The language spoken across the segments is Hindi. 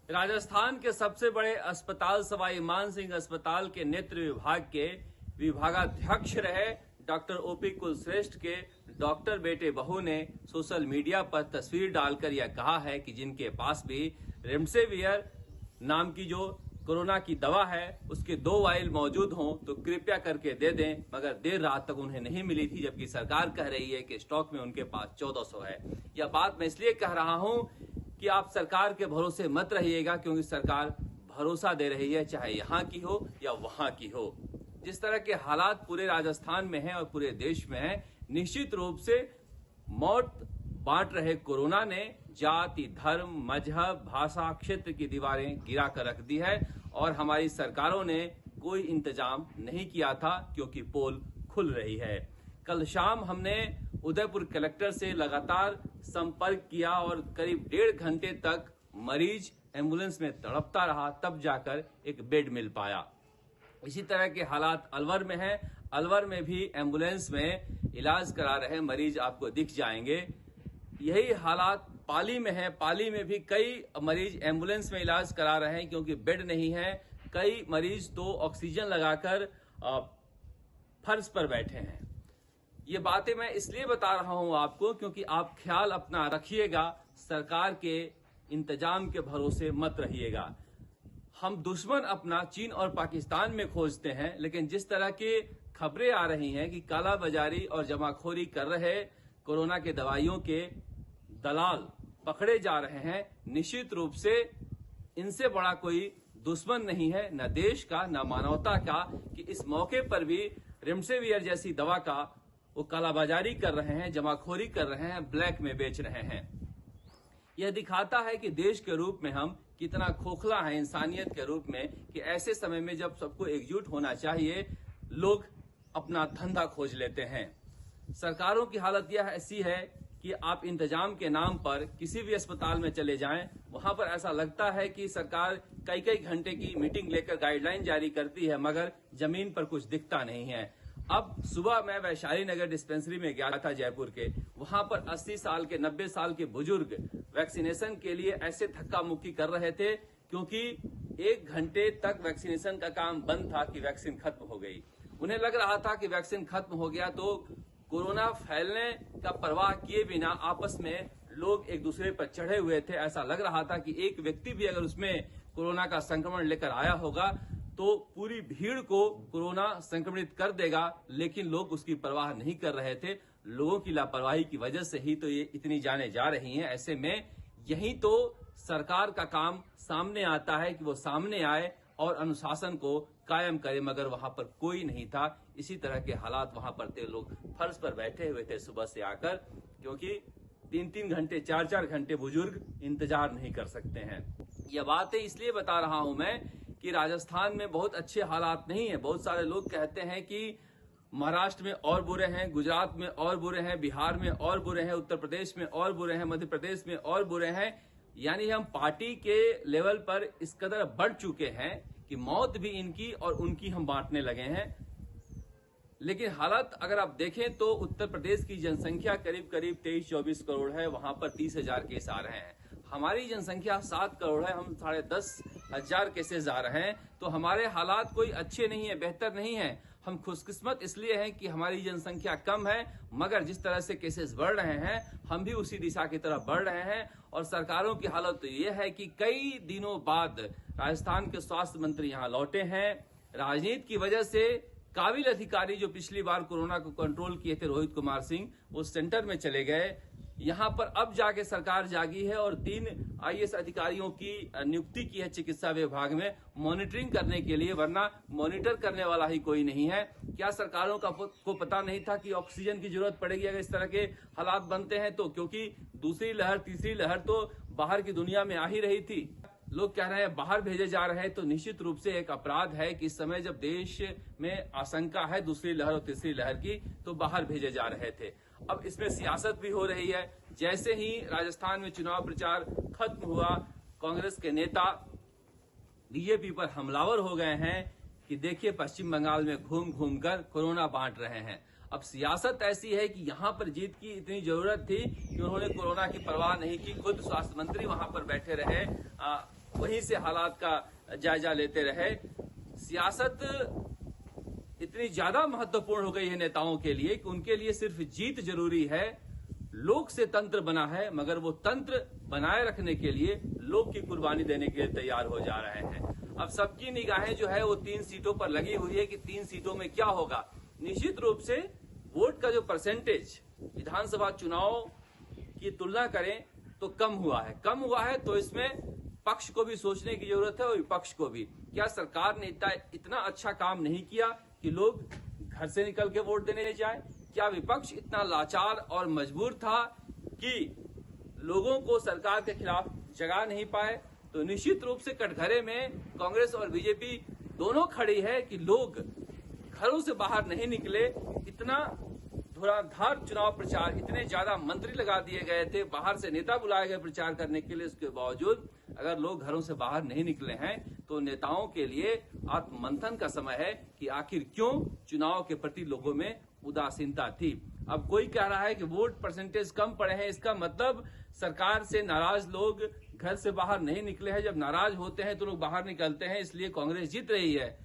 राजस्थान के सबसे बड़े अस्पताल सवाई मानसिंह अस्पताल के नेत्र विभाग के विभागाध्यक्ष रहे डॉक्टर ओपी कुलश्रेष्ठ के डॉक्टर बेटे बहू ने सोशल मीडिया पर तस्वीर डालकर यह कहा है कि जिनके पास भी रेमडेसिविर नाम की जो कोरोना की दवा है उसके 2 वायल मौजूद हों तो कृपया करके दे दें, मगर देर रात तक उन्हें नहीं मिली थी, जबकि सरकार कह रही है कि स्टॉक में उनके पास 1400 है। यह बात मैं इसलिए कह रहा हूं कि आप सरकार के भरोसे मत रहिएगा, क्योंकि सरकार भरोसा दे रही है, चाहे यहां की हो या वहां की हो। जिस तरह के हालात पूरे राजस्थान में हैं और पूरे देश में हैं, निश्चित रूप से मौत बांट रहे कोरोना ने जाति, धर्म, मजहब, भाषा, क्षेत्र की दीवारें गिरा कर रख दी है और हमारी सरकारों ने कोई इंतजाम नहीं किया था, क्योंकि पोल खुल रही है। कल शाम हमने उदयपुर कलेक्टर से लगातार संपर्क किया और करीब 1.5 घंटे तक मरीज एम्बुलेंस में तड़पता रहा, तब जाकर एक बेड मिल पाया। इसी तरह के हालात अलवर में हैं। अलवर में भी एम्बुलेंस में इलाज करा रहे मरीज आपको दिख जाएंगे। यही हालात पाली में है। पाली में भी कई मरीज एम्बुलेंस में इलाज करा रहे हैं, क्योंकि बेड नहीं है। कई मरीज तो ऑक्सीजन लगाकर फर्श पर बैठे हैं। ये बातें मैं इसलिए बता रहा हूं आपको, क्योंकि आप ख्याल अपना रखिएगा, सरकार के इंतजाम के भरोसे मत रहिएगा। हम दुश्मन अपना चीन और पाकिस्तान में खोजते हैं, लेकिन जिस तरह की खबरें आ रही हैं कि कालाबाजारी और जमाखोरी कर रहे कोरोना के दवाइयों के दलाल पकड़े जा रहे हैं, निश्चित रूप से इनसे बड़ा कोई दुश्मन नहीं है, न देश का न मानवता का, कि इस मौके पर भी रेमडेसिविर जैसी दवा का वो कालाबाजारी कर रहे हैं, जमाखोरी कर रहे हैं, ब्लैक में बेच रहे हैं। यह दिखाता है कि देश के रूप में हम कितना खोखला है, इंसानियत के रूप में, कि ऐसे समय में जब सबको एकजुट होना चाहिए, लोग अपना धंधा खोज लेते हैं। सरकारों की हालत यह ऐसी है कि आप इंतजाम के नाम पर किसी भी अस्पताल में चले जाएं, वहां पर ऐसा लगता है कि सरकार कई कई घंटे की मीटिंग लेकर गाइडलाइन जारी करती है, मगर जमीन पर कुछ दिखता नहीं है। अब सुबह मैं वैशाली नगर डिस्पेंसरी में गया था जयपुर के, वहां पर 80 साल के 90 साल के बुजुर्ग वैक्सीनेशन के लिए ऐसे धक्का मुक्की कर रहे थे, क्योंकि 1 घंटे तक वैक्सीनेशन का काम बंद था कि वैक्सीन खत्म हो गई। उन्हें लग रहा था कि वैक्सीन खत्म हो गया तो कोरोना फैलने का परवाह किए बिना आपस में लोग एक दूसरे पर चढ़े हुए थे। ऐसा लग रहा था कि एक व्यक्ति भी अगर उसमें कोरोना का संक्रमण लेकर आया होगा तो पूरी भीड़ को कोरोना संक्रमित कर देगा, लेकिन लोग उसकी परवाह नहीं कर रहे थे। लोगों की लापरवाही की वजह से ही तो ये इतनी जाने जा रही हैं। ऐसे में यही तो सरकार का काम सामने आता है कि वो सामने आए और अनुशासन को कायम करे, मगर वहां पर कोई नहीं था। इसी तरह के हालात वहां पर थे, लोग फर्श पर बैठे हुए थे सुबह से आकर, क्योंकि 3-3 घंटे 4-4 घंटे बुजुर्ग इंतजार नहीं कर सकते हैं। यह बातें इसलिए बता रहा हूं मैं कि राजस्थान में बहुत अच्छे हालात नहीं है। बहुत सारे लोग कहते हैं कि महाराष्ट्र में और बुरे हैं, गुजरात में और बुरे हैं, बिहार में और बुरे हैं, उत्तर प्रदेश में और बुरे हैं, मध्य प्रदेश में और बुरे हैं। यानी हम पार्टी के लेवल पर इस कदर बढ़ चुके हैं कि मौत भी इनकी और उनकी हम बांटने लगे हैं। लेकिन हालत अगर आप देखें तो उत्तर प्रदेश की जनसंख्या करीब करीब 23-24 करोड़ है, वहां पर 30,000 केस आ रहे हैं। हमारी जनसंख्या 7 करोड़ है, हम 10,500 केसेज आ रहे हैं। तो हमारे हालात कोई अच्छे नहीं है, बेहतर नहीं है। हम खुशकिस्मत इसलिए हैं कि हमारी जनसंख्या कम है, मगर जिस तरह से केसेस बढ़ रहे हैं हम भी उसी दिशा की तरफ बढ़ रहे हैं। और सरकारों की हालत तो ये है कि कई दिनों बाद राजस्थान के स्वास्थ्य मंत्री यहां लौटे हैं। राजनीति की वजह से काबिल अधिकारी जो पिछली बार कोरोना को कंट्रोल किए थे, रोहित कुमार सिंह, वो सेंटर में चले गए। यहां पर अब जाके सरकार जागी है और 3 IAS अधिकारियों की नियुक्ति की है चिकित्सा विभाग में मॉनिटरिंग करने के लिए, वरना मॉनिटर करने वाला ही कोई नहीं है। क्या सरकारों को पता नहीं था कि ऑक्सीजन की जरूरत पड़ेगी अगर इस तरह के हालात बनते हैं तो? क्योंकि दूसरी लहर, तीसरी लहर तो बाहर की दुनिया में आ ही रही थी। लोग कह रहे हैं बाहर भेजे जा रहे हैं, तो निश्चित रूप से एक अपराध है कि इस समय जब देश में आशंका है दूसरी लहर और तीसरी लहर की, तो बाहर भेजे जा रहे थे। अब इसमें सियासत भी हो रही है। जैसे ही राजस्थान में चुनाव प्रचार खत्म हुआ, कांग्रेस के नेता बीजेपी पर हमलावर हो गए हैं कि देखिए पश्चिम बंगाल में घूम घूम कर कोरोना बांट रहे हैं। अब सियासत ऐसी है कि यहां पर जीत की इतनी जरूरत थी कि उन्होंने कोरोना की परवाह नहीं की, खुद स्वास्थ्य मंत्री वहां पर बैठे रहे, वहीं से हालात का जायजा लेते रहे। सियासत इतनी ज्यादा महत्वपूर्ण हो गई है नेताओं के लिए कि उनके लिए सिर्फ जीत जरूरी है। लोक से तंत्र बना है, मगर वो तंत्र बनाए रखने के लिए लोग की कुर्बानी देने के लिए तैयार हो जा रहे हैं। अब सबकी निगाहें जो है वो 3 सीटों पर लगी हुई है कि 3 सीटों में क्या होगा। निश्चित रूप से वोट का जो परसेंटेज विधानसभा चुनाव की तुलना करें तो कम हुआ है तो इसमें पक्ष को भी सोचने की जरूरत है और विपक्ष को भी। क्या सरकार ने इतना अच्छा काम नहीं किया कि लोग घर से निकल के वोट देने जाए? क्या विपक्ष इतना लाचार और मजबूर था कि लोगों को सरकार के खिलाफ जगा नहीं पाए? तो निश्चित रूप से कटघरे में कांग्रेस और बीजेपी दोनों खड़ी है कि लोग घरों से बाहर नहीं निकले। इतना धुआंधार चुनाव प्रचार, इतने ज्यादा मंत्री लगा दिए गए थे, बाहर से नेता बुलाए गए प्रचार करने के लिए, उसके बावजूद अगर लोग घरों से बाहर नहीं निकले हैं तो नेताओं के लिए आत्ममंथन का समय है कि आखिर क्यों चुनाव के प्रति लोगों में उदासीनता थी। अब कोई कह रहा है कि वोट परसेंटेज कम पड़े हैं, इसका मतलब सरकार से नाराज लोग घर से बाहर नहीं निकले हैं। जब नाराज होते हैं तो लोग बाहर निकलते हैं, इसलिए कांग्रेस जीत रही है।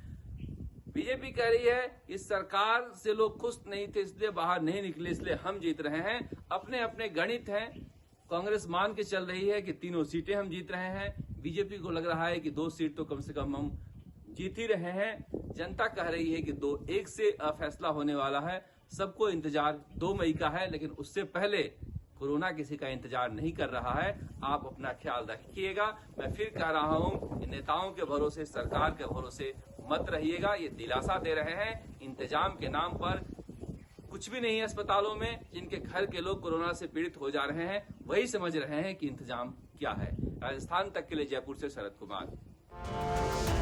बीजेपी कह रही है इस सरकार से लोग खुश नहीं थे इसलिए बाहर नहीं निकले, इसलिए हम जीत रहे हैं। अपने अपने गणित हैं। कांग्रेस मान के चल रही है कि 3 सीटें हम जीत रहे हैं। बीजेपी को लग रहा है कि 2 सीट तो कम से कम हम जीत ही रहे हैं। जनता कह रही है कि 2-1 से फैसला होने वाला है। सबको इंतजार 2 मई का है, लेकिन उससे पहले कोरोना किसी का इंतजार नहीं कर रहा है। आप अपना ख्याल रखिएगा। मैं फिर कह रहा हूं कि नेताओं के भरोसे, सरकार के भरोसे मत रहिएगा। ये दिलासा दे रहे हैं, इंतजाम के नाम पर कुछ भी नहीं है अस्पतालों में। जिनके घर के लोग कोरोना से पीड़ित हो जा रहे हैं वही समझ रहे हैं कि इंतजाम क्या है। राजस्थान तक के लिए जयपुर से शरद कुमार।